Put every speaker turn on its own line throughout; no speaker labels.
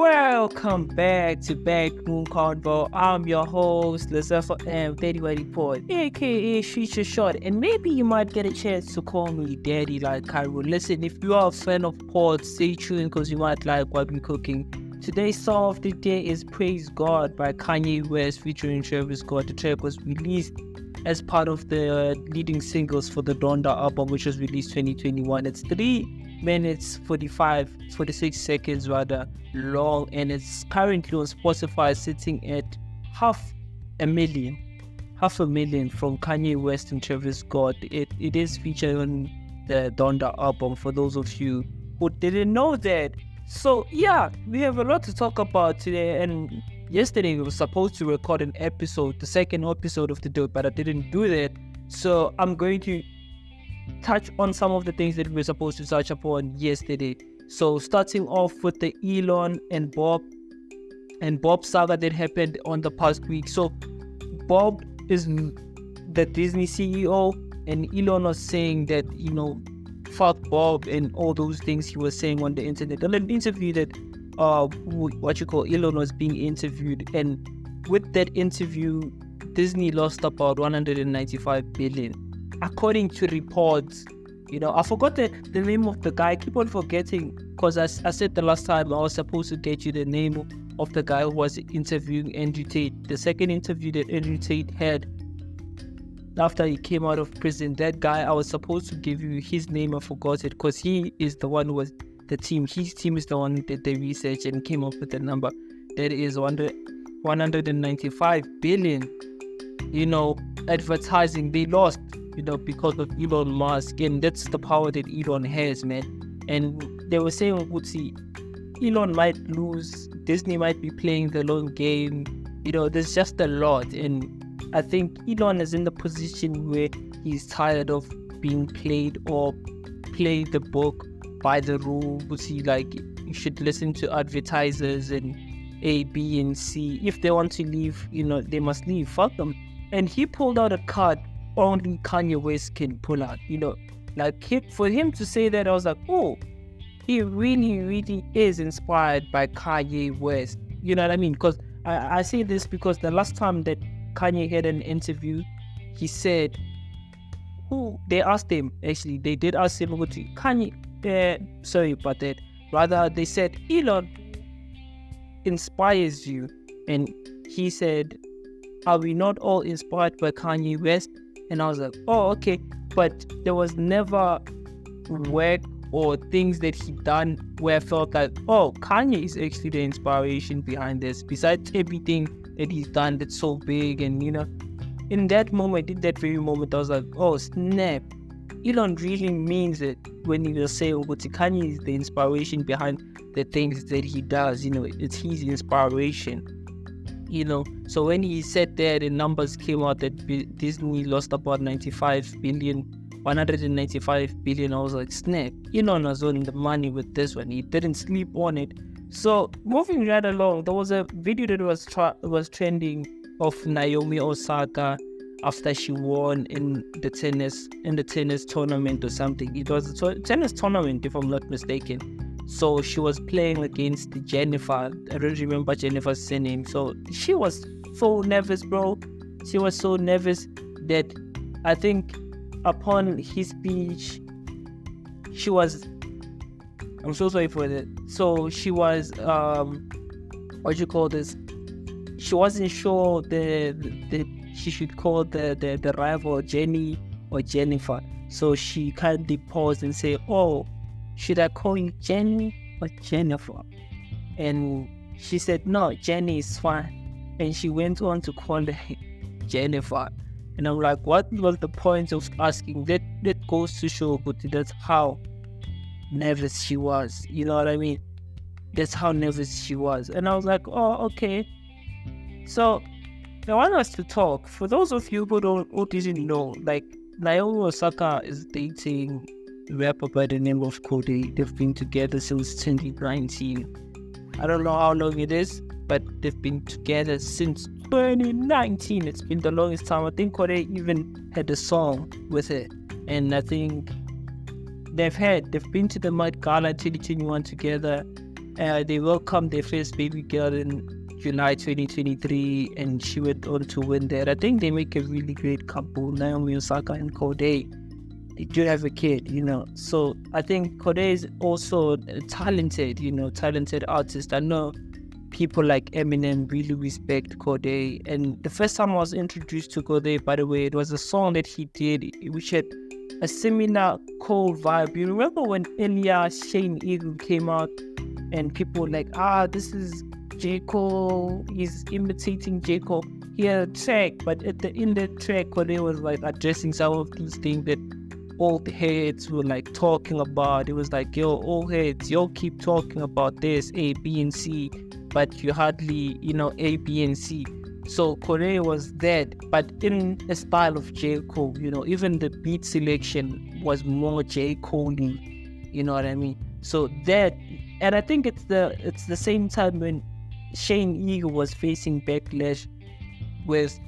Welcome back to Backroomconvo. I'm your host, Lesego M, Daddy Report, aka Future Short, and maybe you might get a chance to call me Daddy like Cairo. Listen, if you are a fan of pods, stay tuned because you might like what we're cooking. Today's song of the day is Praise God by Kanye West featuring SHEBESHXT. The track was released as part of the leading singles for the Dolla album, which was released 2021. It's 3 minutes 46 seconds rather long, and it's currently on Spotify sitting at half a million from Kanye West and SHEBESHXT. It is featured on the Dolla album for those of you who didn't know that. So yeah, we have a lot to talk about today, and yesterday we were supposed to record an episode, the second episode of the day, but I didn't do that. So I'm going to touch on some of the things that we were supposed to touch upon yesterday. So starting off with the Elon and Bob saga that happened on the past week. So Bob is the Disney CEO, and Elon was saying that, fuck Bob and all those things he was saying on the internet. On an interview that Elon was being interviewed, and with that interview, Disney lost about 195 billion. According to reports, I forgot the name of the guy. I keep on forgetting because I said the last time I was supposed to get you the name of the guy who was interviewing Andrew Tate. The second interview that Andrew Tate had after he came out of prison, that guy, I was supposed to give you his name. I forgot it because he is the one who was the team. His team is the one who did the research and came up with the number. That is 195 billion. Advertising they lost, because of Elon Musk, and that's the power that Elon has, man. And they were saying, Elon might lose, Disney might be playing the long game. There's just a lot, and I think Elon is in the position where he's tired of being played or play the book by the rules. Like, you should listen to advertisers and A, B, and C. If they want to leave, they must leave. Fuck them. And he pulled out a card only Kanye West can pull out. For him to say that, I was like, oh, he really, really is inspired by Kanye West. You know what I mean? Because I say this because the last time that Kanye had an interview, he said, they asked him, actually, they did ask him, Kanye, sorry about that. Rather, they said, Elon inspires you. And he said, are we not all inspired by Kanye West? And I was like, oh, okay. But there was never work or things that he done where I felt like, oh, Kanye is actually the inspiration behind this. Besides everything that he's done that's so big. And, in that very moment, I was like, oh, snap. Elon really means it when he was saying, Kanye is the inspiration behind the things that he does. It's his inspiration. So when he said that, the numbers came out that Disney lost about 195 billion, I was like, snap. Elon was on the money with this one. He didn't sleep on it. So moving right along, there was a video that was trending of Naomi Osaka after she won in the tennis tournament or something. It was a tennis tournament, if I'm not mistaken. So she was playing against Jennifer. I don't remember Jennifer's surname. So she was so nervous, bro. She was so nervous that I think upon his speech, she was, I'm so sorry for that. So she was, she wasn't sure she should call the rival Jenny or Jennifer. So she kindly paused and said, oh, should I call you Jenny or Jennifer? And she said, no, Jenny is fine. And she went on to call her Jennifer. And I'm like, what was the point of asking? That goes to show, but that's how nervous she was. You know what I mean? That's how nervous she was. And I was like, oh, okay. So I want us to talk. For those of you who didn't know, like, Naomi Osaka is dating a rapper by the name of Cody. They've been together since 2019. I don't know how long it is, but they've been together since 2019. It's been the longest time. I think Cody even had a song with her. And I think they've been to the Met Gala 2021 together. They welcomed their first baby girl in July 2023, and she went on to win that. I think they make a really great couple, Naomi, Osaka, and Kode. They do have a kid, So I think Kode is also a talented artist. I know people like Eminem really respect Kode. And the first time I was introduced to Kode, by the way, it was a song that he did, which had a similar cold vibe. You remember when earlier Shane Eagle came out and people were like, this is J. Cole, he's imitating J. Cole. He had a track, but in the track, Kode was like addressing some of these things that old heads were like talking about. It was like, yo, old heads, y'all keep talking about this, A, B, and C, but you hardly, A, B, and C. So Kode was that, but in a style of J. Cole, even the beat selection was more J. Cole-y, you know what I mean? So that, and I think it's the same time when Shane Eagle was facing backlash with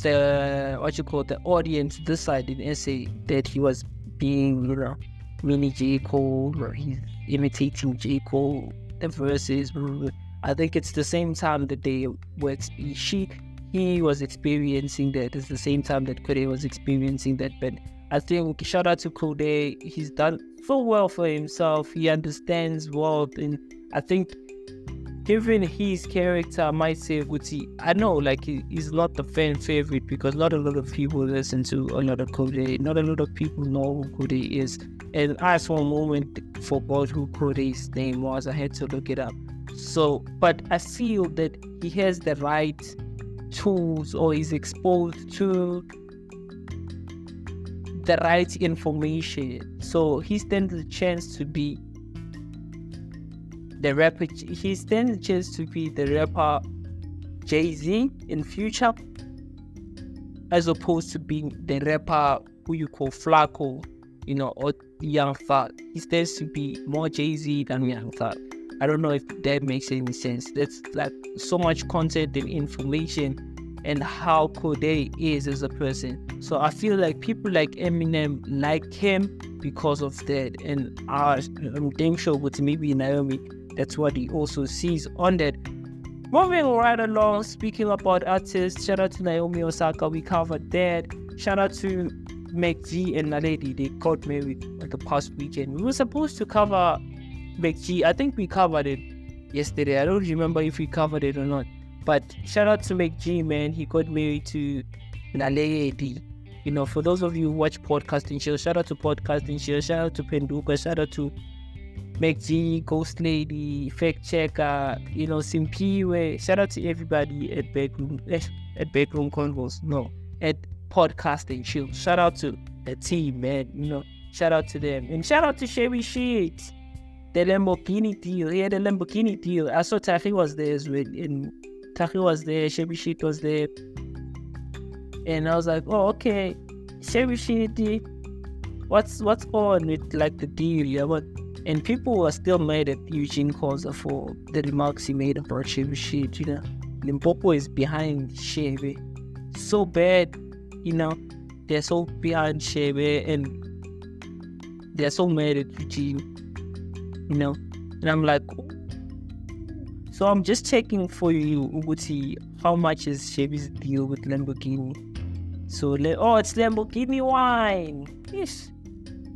the audience this side in SA, that he was being, mini J. Cole, or he's imitating J. Cole, the verses. I think it's the same time that he was experiencing that. It's the same time that Kode was experiencing that. But I think shout out to Kode, he's done so well for himself. He understands world, and I think given his character, I might say Gucci, I know like he's not the fan favorite because not a lot of people listen to a lot of Kode. Not a lot of people know who Kode is. And I for a moment forgot who Kode's name was. I had to look it up. So, but I feel that he has the right tools, or is exposed to the right information. So he stands a chance to be the rapper. He stands a chance to be the rapper Jay-Z in future, as opposed to being the rapper who you call Flacco, or Young Thug. He stands to be more Jay-Z than Young Thug. I don't know if that makes any sense. That's like so much content and information, and how Kode is as a person. So I feel like people like Eminem like him because of that, and I'm damn sure with maybe Naomi, that's what he also sees on that. Moving right along, speaking about artists, shout out to Naomi Osaka, we covered that. Shout out to MacG and Naledi, they got married like the past weekend. We were supposed to cover MacG, I think we covered it yesterday. I don't remember if we covered it or not. But shout out to MacG, man. He got married to Naledi. For those of you who watch Podcasting Show, shout out to Podcasting Show, shout out to Penduka, shout out to MacG, Ghost Lady, Fact Checker, Simpiwe. Shout out to everybody at Backroomconvos. No, at Podcasting Show. Shout out to the team, man. Shout out to them. And shout out to SHEBESHXT. The Lamborghini deal. Yeah, the Lamborghini deal. I saw Tahi was there as well. And Tahi was there, SHEBESHXT was there. And I was like, oh, okay. SHEBESHXT, what's on with like the deal? Yeah, but and people were still mad at Eugene Koza for the remarks he made about SHEBESHXT. Limpopo is behind Shebe. So bad, they're so behind Shebe, and they're so mad at Eugene. And I'm like, so I'm just checking for you, Uguti, how much is Shebe's deal with Lamborghini? So, it's Lamborghini Wine. Yes.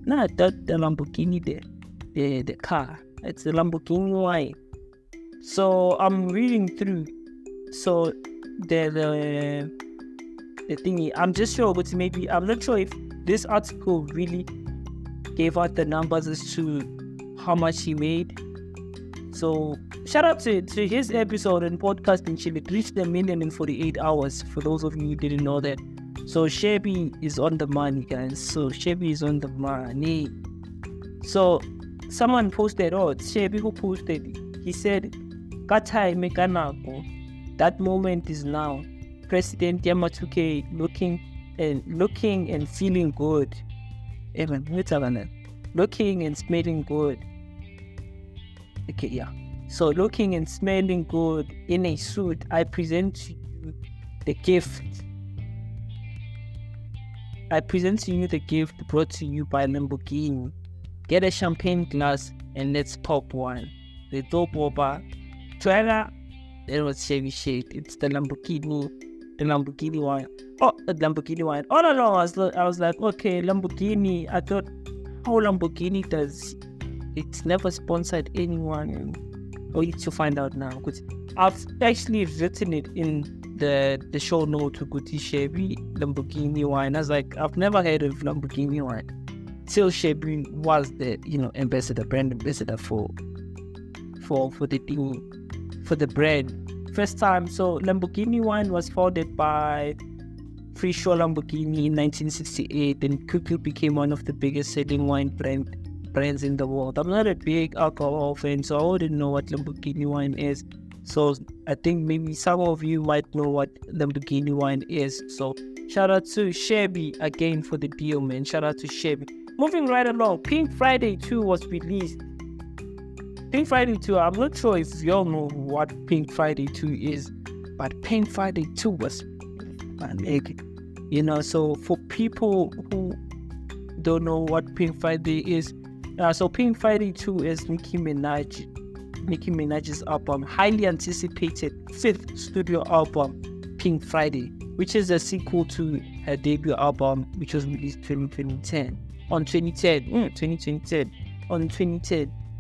No, not the Lamborghini, the car. It's the Lamborghini Wine. So I'm reading through. So the thingy, I'm just sure, but maybe I'm not sure if this article really gave out the numbers as to how much he made. So shout out to his episode and podcast in Chile. It reached 1 million in 48 hours, for those of you who didn't know that. So Shebe is on the money, guys. So Shebe is on the money. So someone posted, it's Shebe who posted, he said, Katai Mekanako, that moment is now. President Yamatuke looking and feeling good. Looking and smelling good. Okay, yeah. So looking and smelling good in a suit, I present to you the gift. I present to you the gift brought to you by Lamborghini. get a champagne glass and let's pop one. The top popper, trailer, it was SHEBESHXT. It's the Lamborghini Wine. Oh, the Lamborghini Wine. All along, I was like, okay, Lamborghini. I thought, how Lamborghini does, it's never sponsored anyone. We need to find out now, because I've actually written it in the show note to Guti Shebi Lamborghini Wine. I was like, I've never heard of Lamborghini Wine till Shebi was the brand ambassador for the brand first time. So Lamborghini Wine was founded by Fictional Lamborghini in 1968 and quickly became one of the biggest selling wine brands in the world. I'm not a big alcohol fan, so I wouldn't know what Lamborghini Wine is. So I think maybe some of you might know what Lamborghini Wine is. So shout out to Shebi again for the deal, man. Shout out to Shebi. Moving right along, Pink Friday 2 was released. Pink Friday 2, I'm not sure if y'all know what Pink Friday 2 is, but Pink Friday 2 was big. So for people who don't know what Pink Friday is, so Pink Friday 2 is Nicki Minaj's album, highly anticipated 5th studio album, Pink Friday, which is a sequel to her debut album, which was released in 2010.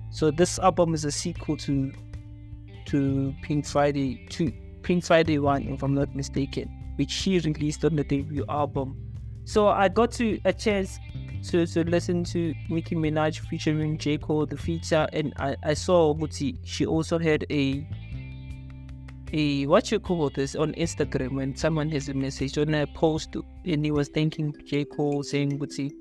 So this album is a sequel to Pink Friday 1, if I'm not mistaken, which she released on the debut album. So I got a chance to listen to Nicki Minaj featuring J. Cole, the feature, and I saw Guti. She also had a what you call this on Instagram when someone has a message on a post and he was thanking J. Cole, saying Guti,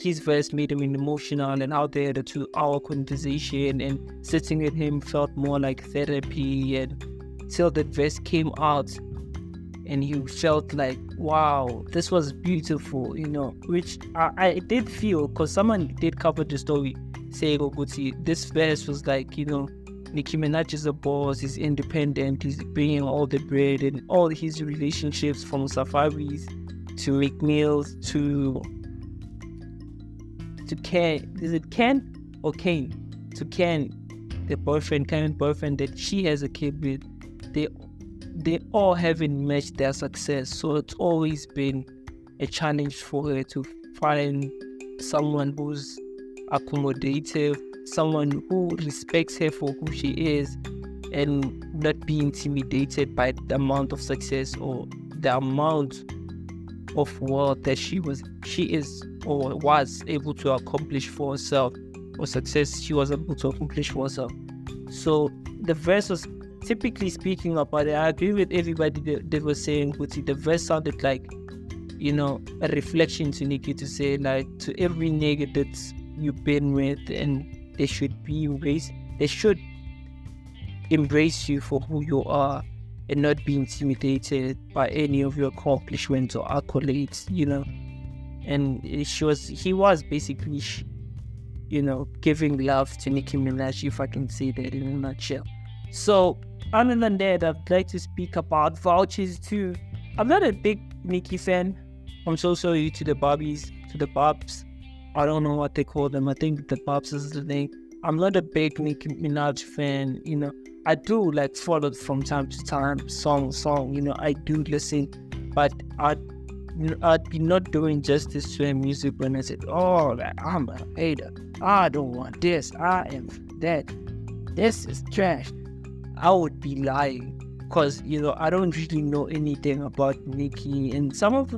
his verse made him emotional, and how they had a 2-hour conversation, and sitting with him felt more like therapy, and till that verse came out and he felt like, wow, this was beautiful, which I did feel, because someone did cover the story saying, oh, Guti, this verse was like, Nicki Minaj is a boss, he's independent, he's bringing all the bread, and all his relationships from safaris to McNeil's to Ken, is it Ken or Kane? To Ken, the current boyfriend that she has a kid with, they all haven't matched their success. So it's always been a challenge for her to find someone who's accommodative, someone who respects her for who she is, and not be intimidated by the amount of success or the amount of wealth that she was able to accomplish for herself, or success she was able to accomplish for herself. So the verse was, typically speaking about it, I agree with everybody that was saying, the verse sounded like, a reflection to Nicki, to say like, to every nigga that you've been with, and they should embrace you for who you are, and not be intimidated by any of your accomplishments or accolades, And he was basically, giving love to Nicki Minaj, if I can say that in a nutshell. So, other than that, I'd like to speak about Vultures too. I'm not a big Nicki fan. I'm so sorry to the Bobs. I don't know what they call them. I think the Bobs is the name. I'm not a big Nicki Minaj fan, I do like follow from time to time, song, I do listen, but I'd be not doing justice to her music when I said, oh, like, I'm a hater, I don't want this, I am that, this is trash. I would be lying, because, I don't really know anything about Nicki, and some of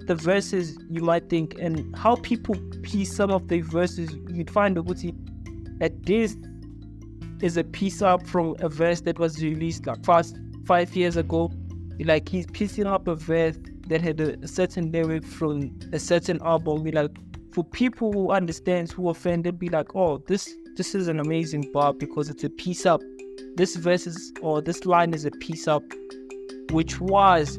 the verses you might think, and how people piece some of the verses, you'd find that this is a piece up from a verse that was released like 5 years ago. Like, he's piecing up a verse that had a certain lyric from a certain album. Like, for people who understand, who are fans, they'd be like, oh, this is an amazing bar because it's a piece up. This verse is, or this line is a piece up, which was,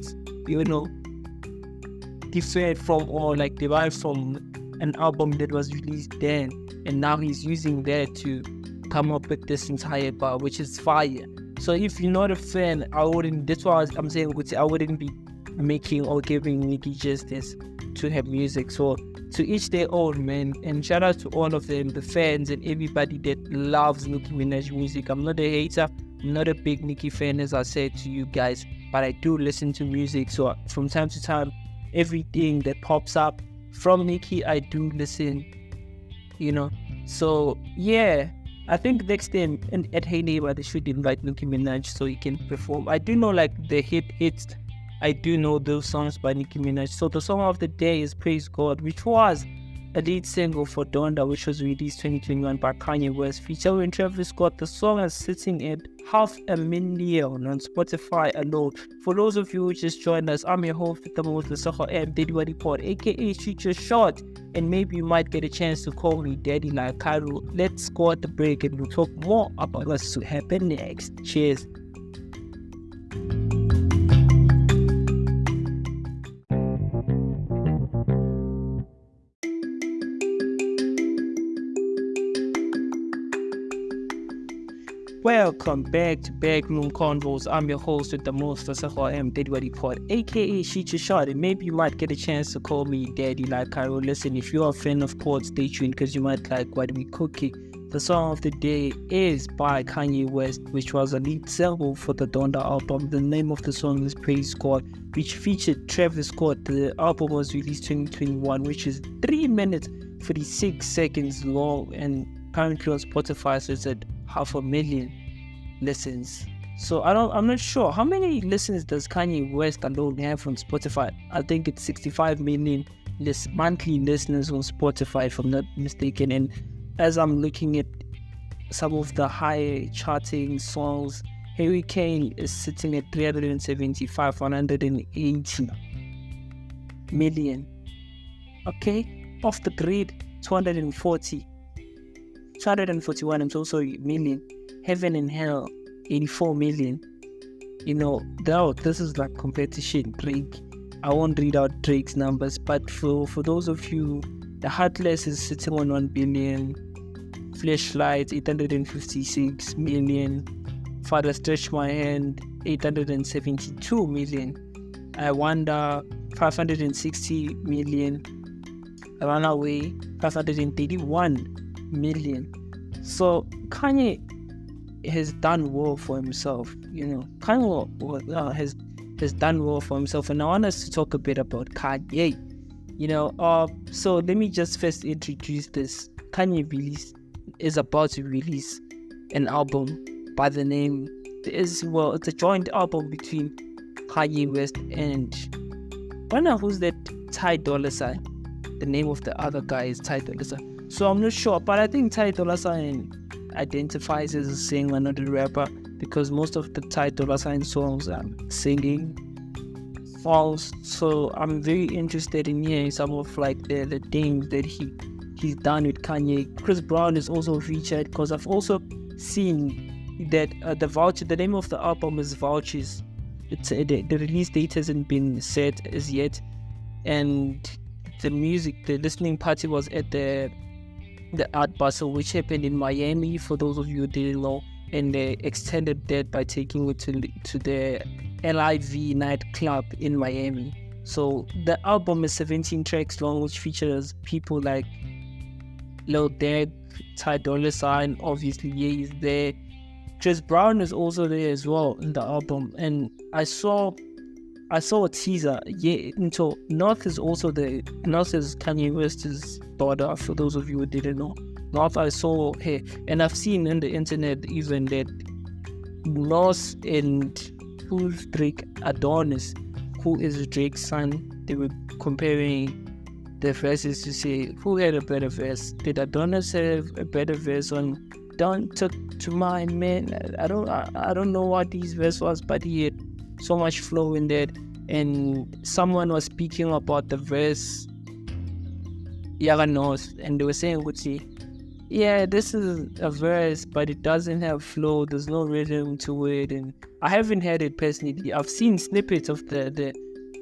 different from, or like derived from an album that was released then, and now he's using that to come up with this entire bar, which is fire. So if you're not a fan, that's why I'm saying, I wouldn't be making or giving Nicki justice to her music. So to each their own, man. And shout out to all of them, the fans and everybody that loves Nicki Minaj music. I'm not a hater. I'm not a big Nicki fan, as I said to you guys, but I do listen to music. So from time to time, everything that pops up from Nicki, I do listen, So yeah, I think next time at Hey Neighbor, they should invite Nicki Minaj so he can perform. I do know like the hits. I do know those songs by Nicki Minaj. So the song of the day is Praise God, which was a lead single for Dolla, which was released 2021 by Kanye West, featuring Travis Scott. The song is sitting at 500,000 on Spotify alone. For those of you who just joined us, I'm your host with the most, Lesego M, aka SHEBESHXT, and maybe you might get a chance to call me Daddy like Cairo. Let's go at the break and we'll talk more about what's to happen next. Cheers. Welcome back to Backroomconvos. I'm your host with the most, Osaka M, aka SHEBESHXT, and maybe you might get a chance to call me Daddy like Cairo. Listen, if you're a fan of pod, stay tuned because you might like what we cooking. The song of the day is by Kanye West, which was a lead single for the Dolla album. The name of the song is Praise God, which featured Travis Scott. The album was released 2021, which is 3 minutes 46 seconds long, and currently on Spotify, so it's at 500,000 listens. So I'm not sure how many listens does Kanye West alone have on Spotify. I think it's 65 million monthly listeners on Spotify, if I'm not mistaken. And as I'm looking at some of the high charting songs, Hurricane is sitting at 375, 180 million. Okay, off the grid, 241, I'm so sorry, million. Heaven and Hell, 84 million. This is like competition. Drake, I won't read out Drake's numbers, but for those of you, The Heartless is sitting on 1 billion. Flashlight, 856 million. Father Stretch My Hand, 872 million. I Wonder, 560 million. Runaway, 531 million. So Kanye has done well for himself. Kanye has done well for himself, and I want us to talk a bit about Kanye. So let me just first introduce this. Kanye is about to release an album by the name it's a joint album between Kanye West and who's that? Ty Dolla Sign. The name of the other guy is Ty Dolla Sign. So I'm not sure, but I think Ty Dolla Sign identifies as a singer, not a rapper, because most of the Ty Dolla Sign songs are singing songs. So I'm very interested in hearing some of like the things that he's done with Kanye. Chris Brown is also featured, because I've also seen that the name of the album is Vultures. The release date hasn't been set as yet, and the listening party was at the Art Basel, which happened in Miami, for those of you who didn't know, and they extended that by taking it to the LIV nightclub in Miami. So the album is 17 tracks long, which features people like Lil Durk, Ty Dolla Sign, obviously Ye is there. Chris Brown is also there as well in the album, and I saw a teaser. North is also there. North is Kanye West's daughter, for those of you who didn't know. North, I saw her, and I've seen on the internet even that North and who's Drake, Adonis, who is Drake's son, they were comparing the verses to say who had a better verse. Did Adonis have a better verse on Don't Talk to My Man? I don't know what his verse was, but he had so much flow in that. And someone was speaking about the verse Yaga knows, and they were saying, yeah, this is a verse, but it doesn't have flow, there's no rhythm to it. And I haven't heard it personally. I've seen snippets of the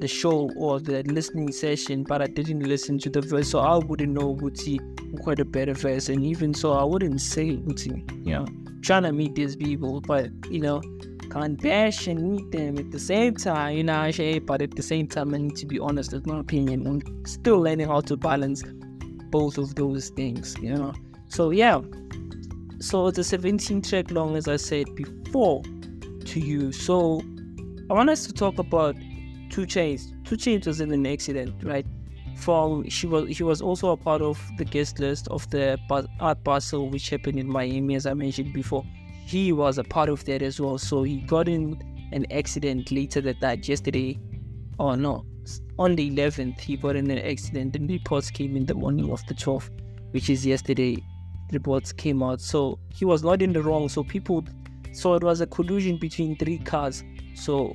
show or the listening session, but I didn't listen to the verse, so I wouldn't know who had a better verse. And even so, I wouldn't say trying to meet these people, but can't bash and meet them at the same time, but at the same time I need to be honest. That's my opinion. I'm still learning how to balance both of those things, you know. So yeah, so it's a 17 track long, as I said before to you. So I want us to talk about 2 Chainz. 2 Chainz was in an accident, right? He was also a part of the guest list of the art basel which happened in Miami, as I mentioned before. He was a part of that as well. So he got in an accident later that night, yesterday. Oh no, on the 11th he got in an accident, and reports came in the morning of the 12th, which is yesterday. Reports came out, so he was not in the wrong. So people, so it was a collision between 3 cars. So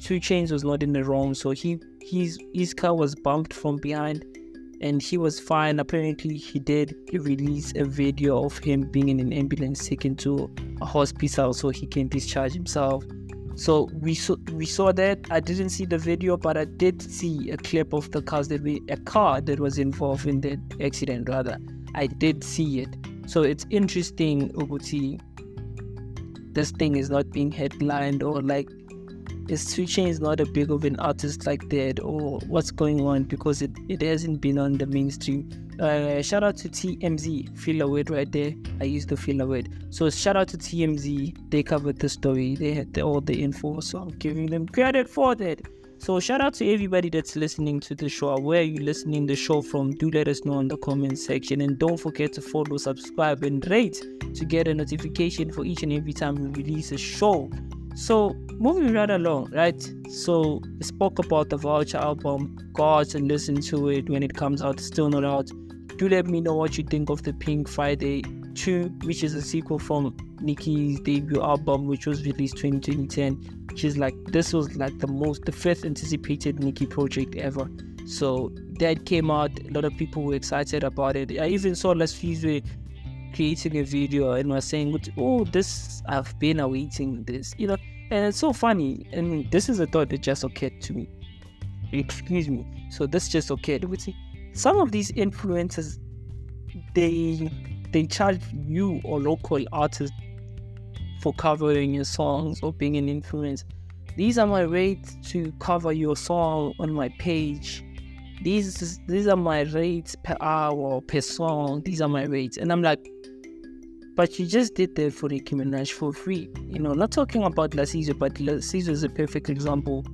2 Chainz was not in the wrong. So his car was bumped from behind, and he was fine. Apparently, he did release a video of him being in an ambulance taken to a hospital so he can discharge himself. So we saw that. I didn't see the video, but I did see a clip of a car that was involved in the accident. Rather, I did see it. So it's interesting, Uguti. This thing is not being headlined, or like, is 2 Chainz not a big of an artist like that, or what's going on? Because it hasn't been on the mainstream. Shout out to TMZ, filler word right there. I used the filler word. So shout out to TMZ. They covered the story. They had all the info. So I'm giving them credit for that. So shout out to everybody that's listening to the show. Where are you listening the show from? Do let us know in the comment section. And don't forget to follow, subscribe, and rate to get a notification for each and every time we release a show. So moving right along, right? So I spoke about the Vulture album. Go out and listen to it when it comes out. It's still not out. Do let me know what you think of the Pink Friday 2, which is a sequel from Nicki's debut album, which was released 2010. Which is like, this was like the 5th anticipated Nicki project ever. So that came out. A lot of people were excited about it. I even saw Lesego creating a video and was saying, oh, this, I've been awaiting this, you know. And it's so funny, and this is a thought that just occurred to me. Excuse me. So this just occurred. Some of these influencers, they charge you or local artists for covering your songs or being an influence. These are my rates to cover your song on my page. These are my rates per hour or per song. These are my rates. And I'm like, but you just did that for Nicki Minaj for free. You know, not talking about Lesego, but Lesego is a perfect example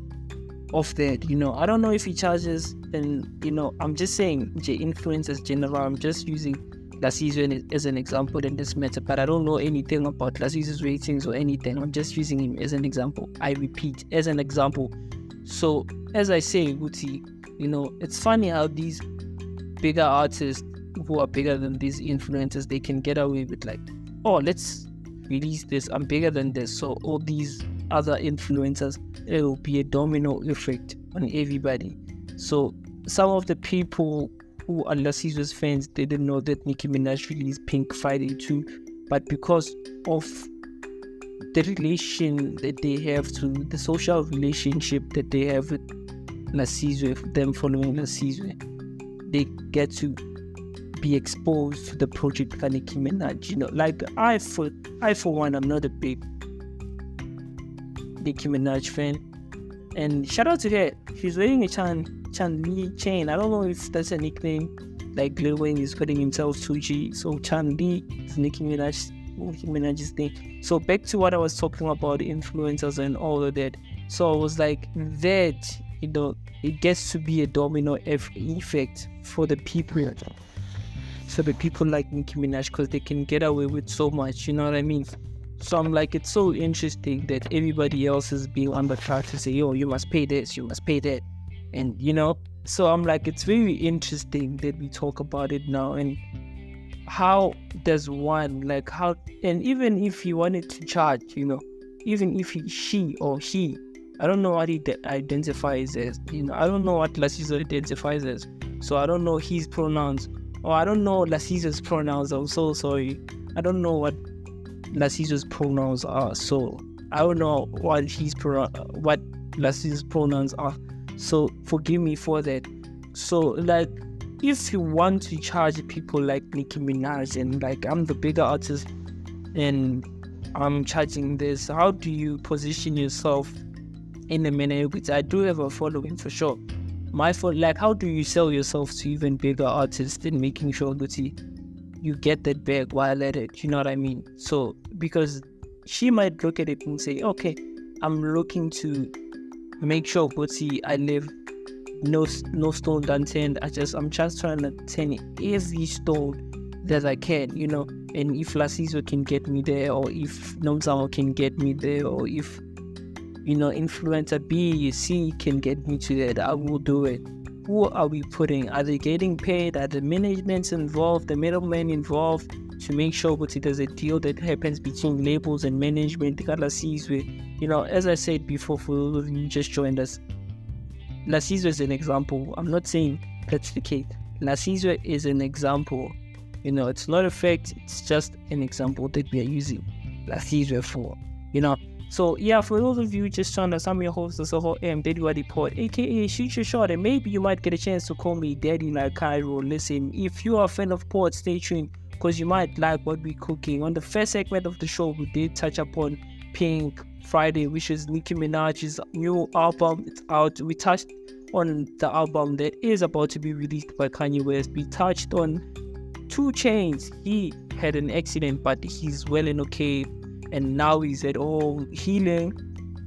of that. You know, I don't know if he charges, and you know, I'm just saying influencers general. I'm just using Lesego as an example in this matter, but I don't know anything about Lesego's ratings or anything. I'm just using him as an example. I repeat, as an example. So as I say, Guti, you know, it's funny how these bigger artists who are bigger than these influencers, they can get away with like, oh, let's release this, I'm bigger than this. So all these other influencers, it will be a domino effect on everybody. So some of the people who are Lesego's fans, they didn't know that Nicki Minaj released Pink Friday 2, but because of the relation that they have to the social relationship that they have with Lesego, them following Lesego, they get to be exposed to the project by Nicki Minaj. You know, like I for one, I'm not a big Nicki Minaj fan, and shout out to her. She's wearing a Chan-Li chain. I don't know if that's a nickname, like Lil Wayne is calling himself 2G. So Chan-Li is Nicki Minaj's thing. So back to what I was talking about, influencers and all of that. So I was like, that, you know, it gets to be a domino effect for the people. So the people like Nicki Minaj, because they can get away with so much, you know what I mean? So I'm like, it's so interesting that everybody else is being on the track to say, yo, you must pay this, you must pay that. And, you know, so I'm like, it's very interesting that we talk about it now. And how does one, like, how, and even if he wanted to charge, you know, even if she or he, I don't know what he identifies as, you know, I don't know what Lesego identifies as. So I don't know his pronouns, or I don't know Lesego's pronouns. I'm so sorry. I don't know what Lesego's pronouns are. So I don't know what Lesego's pronouns are. So forgive me for that. So like, if you want to charge people like Nicki Minaj, and like, I'm the bigger artist and I'm charging this, how do you position yourself in a manner which I do have a following for sure? my fault. Like, how do you sell yourself to even bigger artists and making sure that you get that bag while at it? You know what I mean? So because she might look at it and say, okay, I'm looking to make sure I live no stone unturned. I'm just trying to turn every stone that I can, you know. And if Lesego can get me there, or if Nomzamo can get me there, or if, you know, influencer B, C can get me to that, I will do it. Who are we putting? Are they getting paid? Are the managements involved, the middlemen involved, to make sure that there's a deal that happens between labels and management? You know, as I said before, for those of you who just joined us, Lesego is an example. I'm not saying that's the case. Lesego is an example. You know, it's not a fact. It's just an example that we are using Lesego for. You know. So yeah, for those of you just joined us, I'm your host, Lesego M, Daddy Waddy Pod, aka Shoot Your Shot, and maybe you might get a chance to call me Daddy like Cairo. Listen, if you are a fan of Pod, stay tuned, because you might like what we're cooking. On the first segment of the show, we did touch upon Pink Friday, which is Nicki Minaj's new album. It's out. We touched on the album that is about to be released by Kanye West. We touched on 2 Chainz. He had an accident, but he's well and okay, and now he's at home healing.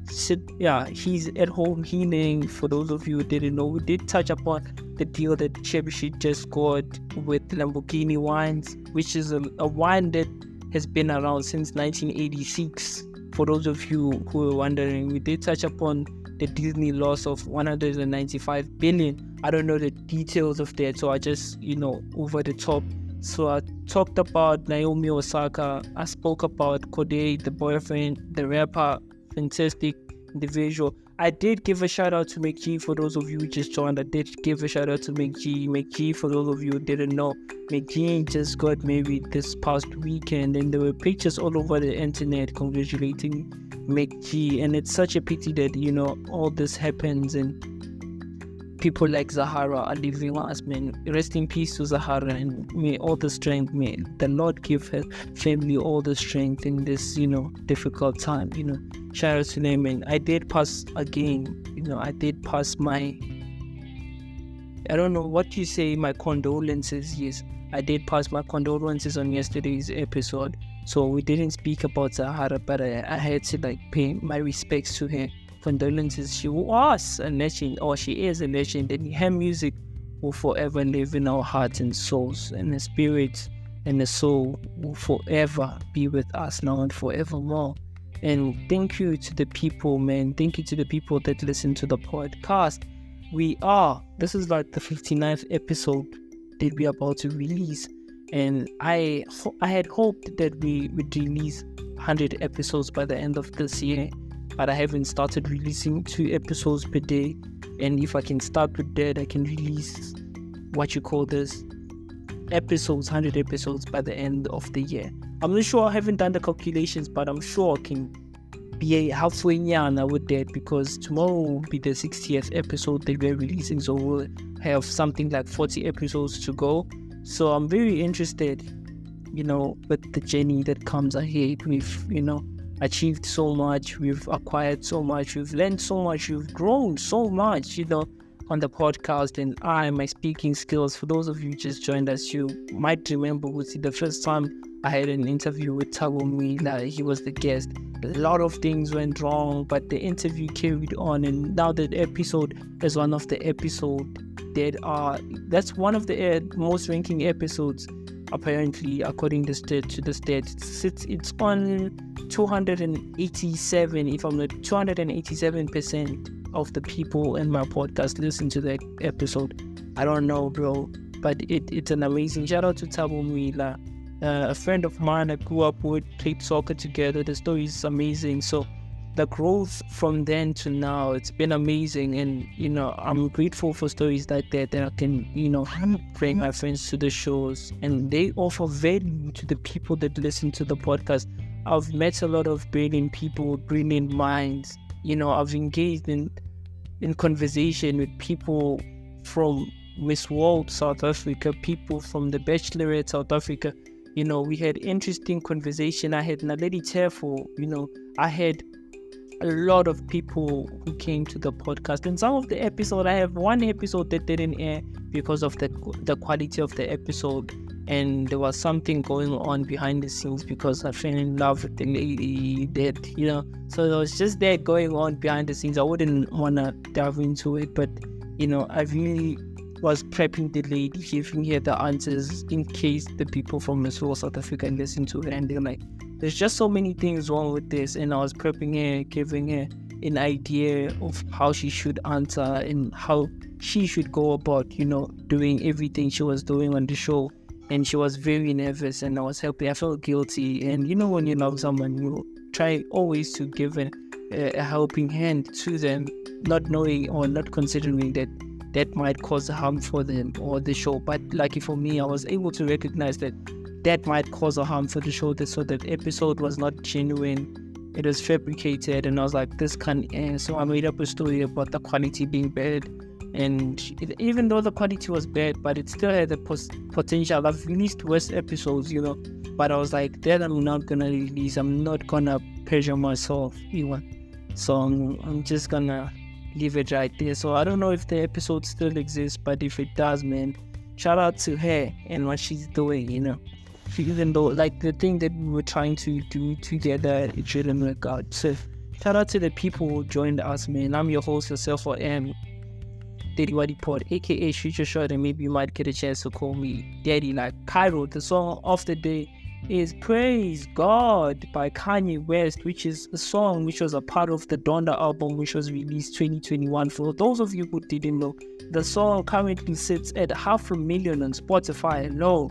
He's at home healing. For those of you who didn't know, we did touch upon the deal that SHEBESHXT just got with Lamborghini Wines, which is a wine that has been around since 1986. For those of you who are wondering, we did touch upon the Disney loss of 195 billion. I don't know the details of that, so I just, you know, over the top. So I talked about Naomi, Osaka. I spoke about Kode, the boyfriend, the rapper, fantastic individual. I did give a shout out to MacG. For those of you who just joined, I did give a shout out to MacG. MacG, for those of you who didn't know, MacG just got married this past weekend, and there were pictures all over the internet congratulating MacG. And it's such a pity that, you know, all this happens and people like Zahara are leaving us, man. Rest in peace to Zahara, and may all the strength, may the Lord give her family all the strength in this, you know, difficult time, you know. Shout out to them. And I did pass again, you know, I did pass my, I don't know what you say, my condolences. Yes, I did pass my condolences on yesterday's episode. So we didn't speak about Zahara, but I had to like pay my respects to her. Condolences. She was a legend, or she is a legend, and her music will forever live in our hearts and souls, and the spirit and the soul will forever be with us now and forevermore. And thank you to the people, man. Thank you to the people that listen to the podcast. This is like the 59th episode that we're about to release, and I had hoped that we would release 100 episodes by the end of this year, but I haven't started releasing 2 episodes per day. And if I can start with that, I can release episodes, 100 episodes by the end of the year. I'm not sure, I haven't done the calculations, but I'm sure I can be halfway nyana with that, because tomorrow will be the 60th episode that we're releasing, so we'll have something like 40 episodes to go. So I'm very interested, you know, with the journey that comes ahead. We've, you know, achieved so much, we've acquired so much, we've learned so much, we've grown so much, you know, on the podcast. And my speaking skills, for those of you who just joined us, you might remember the first time I had an interview with Naomi, he was the guest. A lot of things went wrong, but the interview carried on, and now that episode is one of the episodes that's one of the most ranking episodes, apparently, according to the stats. It's on 287, if I'm not 287% of the people in my podcast listen to that episode. I don't know, bro, but it's an amazing shout out to Thabo Mwila, a friend of mine I grew up with, played soccer together. The story is amazing. So the growth from then to now, it's been amazing. And, you know, I'm grateful for stories like that I can, you know, bring my friends to the shows, and they offer value to the people that listen to the podcast. I've met a lot of brilliant people, brilliant minds. You know, I've engaged in conversation with people from Miss World South Africa, people from the Bachelorette South Africa. You know, we had interesting conversation. I had Naledi Tefo, you know, I had a lot of people who came to the podcast. And some of the episode, I have one episode that didn't air because of the quality of the episode, and there was something going on behind the scenes because I fell in love with the lady that, so there was just that going on behind the scenes. I wouldn't want to delve into it, but I really was prepping the lady, giving her the answers in case the people from Lesego, South Africa listen to it and they're like, there's just so many things wrong with this. And I was prepping her, giving her an idea of how she should answer and how she should go about, doing everything she was doing on the show. And she was very nervous, and I was helping. I felt guilty. And when you love someone, you try always to give a helping hand to them, not knowing or not considering that might cause harm for them or the show. But lucky for me, I was able to recognize that might cause a harm for the show. So that episode was not genuine. It was fabricated, and I was like, this can't end. So I made up a story about the quality being bad. And even though the quality was bad, but it still had the potential. I've released worse episodes, but I was like, that I'm not gonna release. I'm not gonna pressure myself, So I'm just gonna leave it right there. So I don't know if the episode still exists, but if it does, man, shout out to her and what she's doing, even though like the thing that we were trying to do together, it didn't work out. So shout out to the people who joined us, man. I'm your host, Lesego M, Daddy Pod, aka SHEBESHXT, and maybe you might get a chance to call me Daddy. Like Cairo, the song of the day is Praise God by Kanye West, which is a song which was a part of the Dolla album, which was released 2021. For those of you who didn't know, the song currently sits at 500,000 on Spotify alone.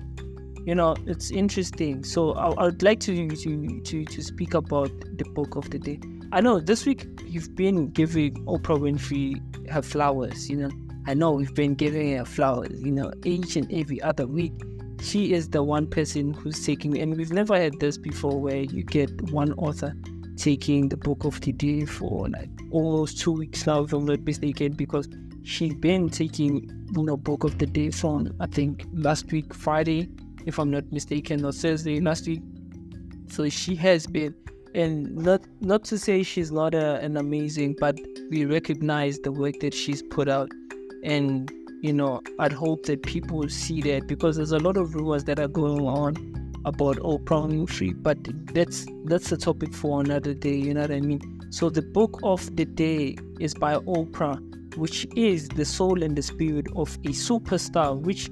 It's interesting. So I would like to speak about the book of the day. I know this week you've been giving Oprah Winfrey her flowers, I know we've been giving her flowers, each and every other week. She is the one person who's taking, and we've never had this before, where you get one author taking the book of the day for like almost 2 weeks now, if I'm not mistaken, because she's been taking, book of the day from, I think, last week, Friday, if I'm not mistaken, or Thursday last week. So she has been, and not to say she's not an amazing, but we recognize the work that she's put out. And I'd hope that people see that, because there's a lot of rumors that are going on about Oprah Winfrey, but that's a topic for another day, you know what I mean? So the book of the day is by Oprah, which is the soul and the spirit of a superstar, which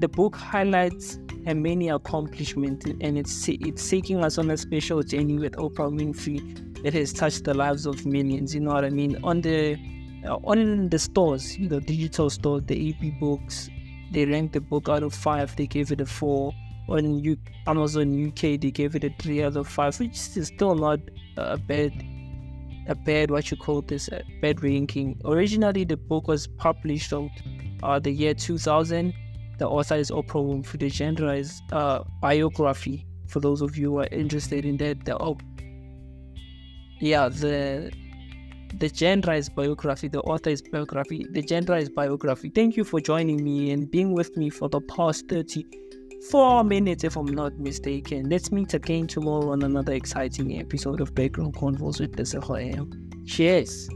the book highlights her many accomplishments, and it's taking us on a special journey with Oprah Winfrey that has touched the lives of millions, you know what I mean? On the stores, digital stores, the AP books, they ranked the book out of 5, they gave it a 4. On Amazon UK, they gave it a 3 out of 5, which is still not a bad bad ranking. Originally, the book was published out the year 2000. The author is Oprah Winfrey. The genre is biography. For those of you who are interested in that, the genre is biography. The author is biography. The genre is biography. Thank you for joining me and being with me for the past 34 minutes, if I'm not mistaken. Let's meet again tomorrow on another exciting episode of Backroomconvo with Lesego M. Cheers.